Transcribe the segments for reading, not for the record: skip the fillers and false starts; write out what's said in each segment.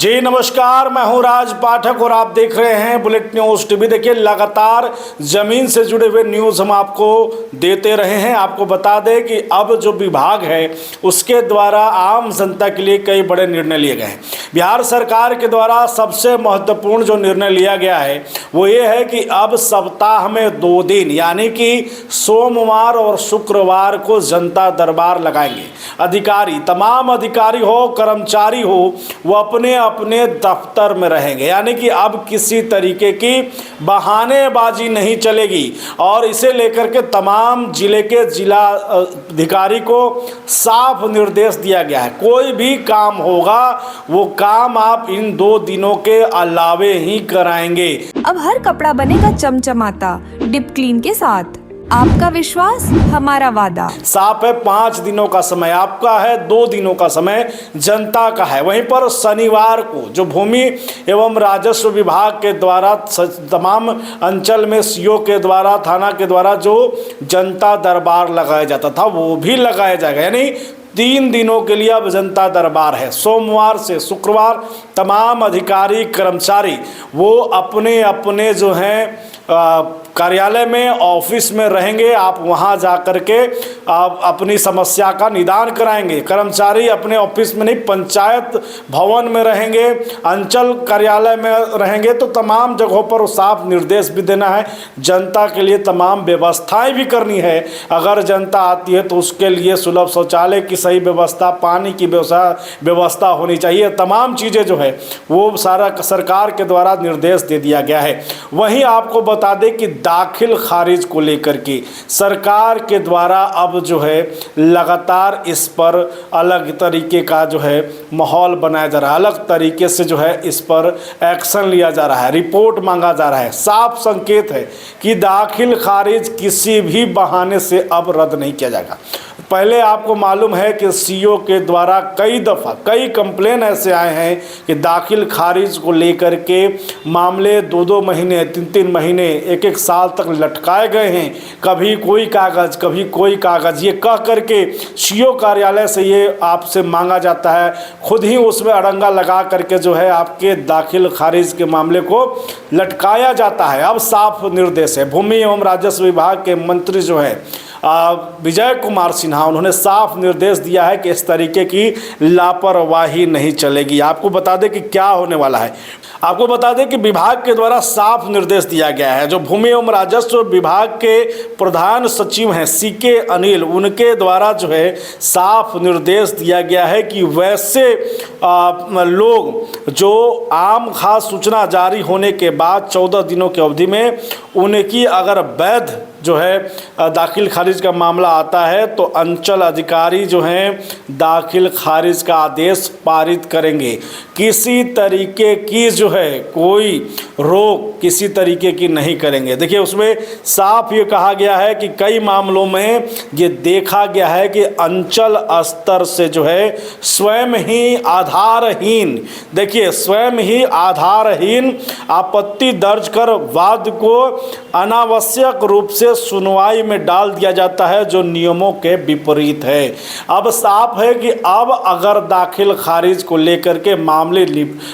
जी नमस्कार, मैं हूं राज पाठक और आप देख रहे हैं बुलेट न्यूज़ टीवी। देखिए, लगातार ज़मीन से जुड़े हुए न्यूज़ हम आपको देते रहे हैं। आपको बता दें कि अब जो विभाग है उसके द्वारा आम जनता के लिए कई बड़े निर्णय लिए गए हैं। बिहार सरकार के द्वारा सबसे महत्वपूर्ण जो निर्णय लिया गया है वो ये है कि अब सप्ताह में 2 दिन यानी कि सोमवार और शुक्रवार को जनता दरबार लगाएंगे। अधिकारी, तमाम अधिकारी हो कर्मचारी हो, वो अपने अपने दफ्तर में रहेंगे। यानी कि अब किसी तरीके की बहानेबाजी नहीं चलेगी और इसे लेकर के तमाम जिले के जिला अधिकारी को साफ निर्देश दिया गया है। कोई भी काम होगा वो काम आप इन 2 दिनों के अलावे ही कराएंगे। अब हर कपड़ा बनेगा चमचमाता डिप क्लीन के साथ। आपका विश्वास हमारा वादा। साफ है, 5 दिनों का समय आपका है, 2 दिनों का समय जनता का है। वहीं पर शनिवार को जो भूमि एवं राजस्व विभाग के द्वारा तमाम अंचल में सीओ के द्वारा, थाना के द्वारा जो जनता दरबार लगाया जाता था वो भी लगाया जाएगा। यानी 3 दिनों के लिए अब जनता दरबार है। सोमवार से शुक्रवार तमाम अधिकारी कर्मचारी वो अपने अपने जो हैं कार्यालय में, ऑफिस में रहेंगे। आप वहां जा कर के आप अपनी समस्या का निदान कराएंगे। कर्मचारी अपने ऑफिस में नहीं, पंचायत भवन में रहेंगे, अंचल कार्यालय में रहेंगे। तो तमाम जगहों पर साफ निर्देश भी देना है। जनता के लिए तमाम व्यवस्थाएं भी करनी है। अगर जनता आती है तो उसके लिए सुलभ शौचालय की सही व्यवस्था, पानी की व्यवस्था होनी चाहिए। तमाम चीज़ें जो है वो सारा सरकार के द्वारा निर्देश दे दिया गया है। वहीं आपको बता दें कि दाखिल खारिज को लेकर के सरकार के द्वारा अब जो है लगातार इस पर अलग तरीके का जो है माहौल बनाया जा रहा है। अलग तरीके से जो है इस पर एक्शन लिया जा रहा है, रिपोर्ट मांगा जा रहा है। साफ संकेत है कि दाखिल खारिज किसी भी बहाने से अब रद्द नहीं किया जाएगा। पहले आपको मालूम है कि सीओ के द्वारा कई दफ़ा कई कंप्लेन ऐसे आए हैं कि दाखिल खारिज को लेकर के मामले 2-2 महीने, 3-3 महीने, 1-1 साल तक लटकाए गए हैं। कभी कोई कागज़, कभी कोई कागज़, ये कह करके सीओ कार्यालय से ये आपसे मांगा जाता है। खुद ही उसमें अड़ंगा लगा करके जो है आपके दाखिल खारिज के मामले को लटकाया जाता है। अब साफ निर्देश है। भूमि एवं राजस्व विभाग के मंत्री जो है विजय कुमार सिन्हा, उन्होंने साफ निर्देश दिया है कि इस तरीके की लापरवाही नहीं चलेगी। आपको बता दें कि क्या होने वाला है। आपको बता दें कि विभाग के द्वारा साफ निर्देश दिया गया है। जो भूमि एवं राजस्व विभाग के प्रधान सचिव हैं सीके अनिल, उनके द्वारा जो है साफ निर्देश दिया गया है कि वैसे लोग जो आम खास सूचना जारी होने के बाद 14 दिनों की अवधि में उनकी अगर वैध जो है दाखिल खारिज का मामला आता है तो अंचल अधिकारी जो हैं दाखिल खारिज का आदेश पारित करेंगे। किसी तरीके की जो है कोई रोक किसी तरीके की नहीं करेंगे। देखिए, उसमें साफ ये कहा गया है कि कई मामलों में ये देखा गया है कि अंचल स्तर से जो है स्वयं ही आधारहीन, देखिए स्वयं ही आधारहीन आपत्ति दर्ज कर वाद को अनावश्यक रूप से सुनवाई में डाल दिया जाता है, जो नियमों के विपरीत है। अब साफ है कि अब अगर दाखिल खारिज को लेकर के मामले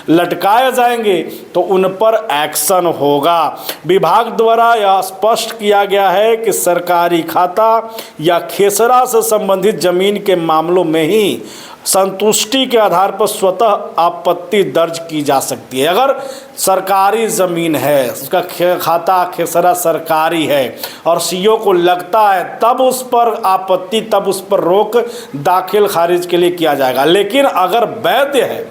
लटकाए जाएंगे तो उन पर एक्शन होगा। विभाग द्वारा यह स्पष्ट किया गया है कि सरकारी खाता या खेसरा से संबंधित जमीन के मामलों में ही संतुष्टि के आधार पर स्वतः आपत्ति दर्ज की जा सकती है। अगर सरकारी ज़मीन है, उसका खाता खेसरा सरकारी है और सीओ को लगता है तब उस पर आपत्ति, तब उस पर रोक दाखिल खारिज के लिए किया जाएगा। लेकिन अगर वैध है,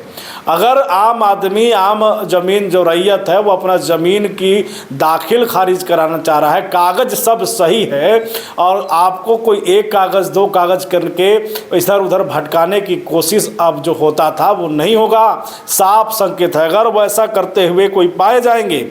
अगर आम आदमी, आम ज़मीन जो रैयत है वो अपना ज़मीन की दाखिल खारिज कराना चाह रहा है, कागज़ सब सही है और आपको कोई एक कागज़ 2 कागज़ करके इधर उधर भटकाने की कोशिश अब जो होता था वो नहीं होगा। साफ संकेत है। अगर वैसा करते हुए कोई पाए जाएंगे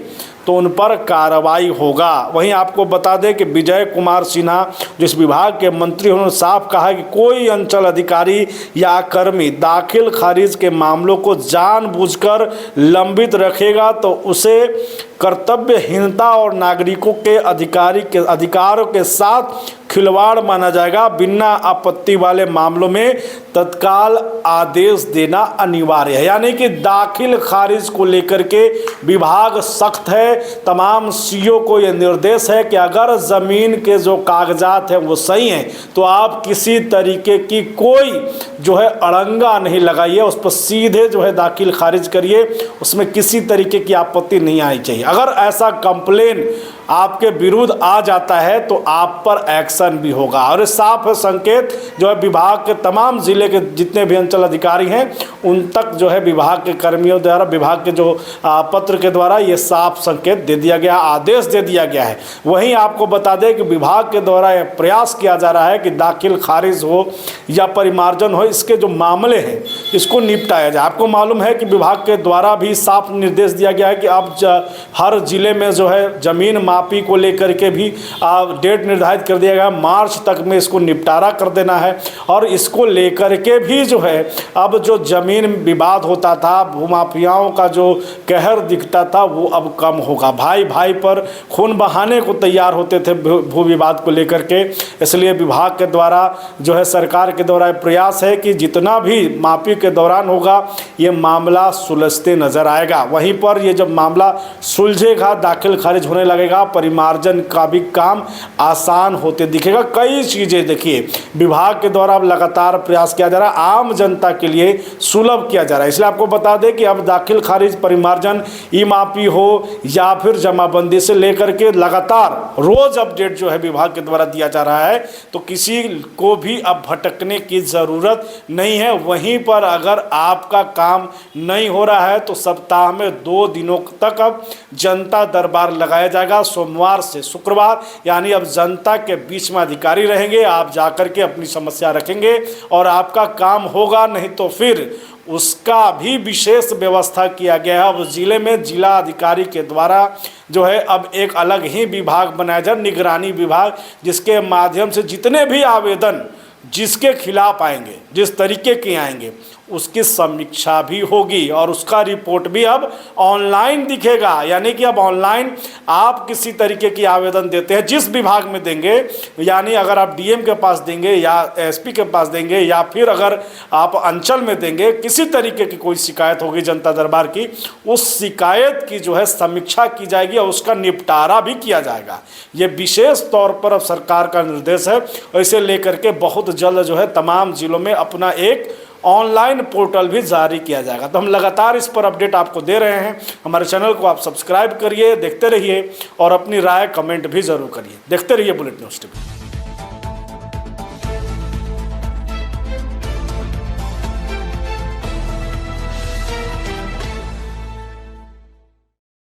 तो उन पर कार्रवाई होगा। वहीं आपको बता दें कि विजय कुमार सिन्हा जिस विभाग के मंत्री, उन्होंने साफ कहा कि कोई अंचल अधिकारी या कर्मी दाखिल खारिज के मामलों को जानबूझकर लंबित रखेगा तो उसे कर्तव्यहीनता और नागरिकों के अधिकारों के साथ खिलवाड़ माना जाएगा। बिना आपत्ति वाले मामलों में तत्काल आदेश देना अनिवार्य है। यानी कि दाखिल खारिज को लेकर के विभाग सख्त है। तमाम सीओ को यह निर्देश है कि अगर ज़मीन के जो कागजात हैं वो सही हैं तो आप किसी तरीके की कोई जो है अड़ंगा नहीं लगाइए, उस पर सीधे जो है दाखिल खारिज करिए, उसमें किसी तरीके की आपत्ति नहीं आनी चाहिए। अगर ऐसा कंप्लेन आपके विरुद्ध आ जाता है तो आप पर एक्शन भी होगा। और साफ संकेत जो है विभाग के तमाम जिले के जितने भी अंचल अधिकारी हैं उन तक जो है विभाग के कर्मियों द्वारा, विभाग के जो पत्र के द्वारा ये साफ संकेत दे दिया गया, आदेश दे दिया गया है। वहीं आपको बता दें कि विभाग के द्वारा यह प्रयास किया जा रहा है कि दाखिल खारिज हो या परिमार्जन हो, इसके जो मामले हैं इसको निपटाया जाए। आपको मालूम है कि विभाग के द्वारा भी साफ निर्देश दिया गया है कि अब हर जिले में जो है जमीन मापी को लेकर के भी डेट निर्धारित कर दिया गया, मार्च तक में इसको निपटारा कर देना है। और इसको लेकर के भी जो है अब जो जमीन विवाद होता था, भूमाफियाओं का जो कहर दिखता था वो अब कम होगा। भाई भाई पर खून बहाने को तैयार होते थे भू विवाद को लेकर के। इसलिए विभाग के द्वारा जो है सरकार के द्वारा प्रयास है कि जितना भी मापी के दौरान होगा ये मामला सुलझते नजर आएगा। वहीं पर ये जब मामला सुलझेगा, दाखिल खारिज होने लगेगा, परिमार्जन का भी काम आसान होते दिखेगा। कई चीज़ें देखिए विभाग के द्वारा अब लगातार प्रयास किया जा रहा है, आम जनता के लिए सुलभ किया जा रहा है। इसलिए आपको बता दें कि अब दाखिल खारिज, परिमार्जन, ई मापी हो या फिर जमाबंदी से लेकर के लगातार रोज अपडेट जो है विभाग के द्वारा दिया जा रहा है, तो किसी को भी अब भटकने की ज़रूरत नहीं है। वहीं पर अगर आपका काम नहीं हो रहा है तो सप्ताह में 2 दिनों तक अब जनता दरबार लगाया जाएगा, सोमवार से शुक्रवार। यानी अब जनता के बीच में अधिकारी रहेंगे, आप जाकर के अपनी समस्या रखेंगे और आपका काम होगा, नहीं तो फिर उसका भी विशेष व्यवस्था किया गया है। अब ज़िले में जिला अधिकारी के द्वारा जो है अब एक अलग ही विभाग बनाया जाए, निगरानी विभाग, जिसके माध्यम से जितने भी आवेदन जिसके खिलाफ आएंगे, जिस तरीके के आएंगे, उसकी समीक्षा भी होगी और उसका रिपोर्ट भी अब ऑनलाइन दिखेगा। यानी कि अब ऑनलाइन आप किसी तरीके की आवेदन देते हैं, जिस विभाग में देंगे, यानी अगर आप डीएम के पास देंगे या एसपी के पास देंगे या फिर अगर आप अंचल में देंगे, किसी तरीके की कोई शिकायत होगी जनता दरबार की, उस शिकायत की जो है समीक्षा की जाएगी और उसका निपटारा भी किया जाएगा। ये विशेष तौर पर अब सरकार का निर्देश है और इसे लेकर के बहुत जल्द जो है तमाम जिलों में अपना एक ऑनलाइन पोर्टल भी जारी किया जाएगा। तो हम लगातार इस पर अपडेट आपको दे रहे हैं। हमारे चैनल को आप सब्सक्राइब करिए, देखते रहिए और अपनी राय कमेंट भी ज़रूर करिए। देखते रहिए बुलेटिन न्यूज़ टीवी।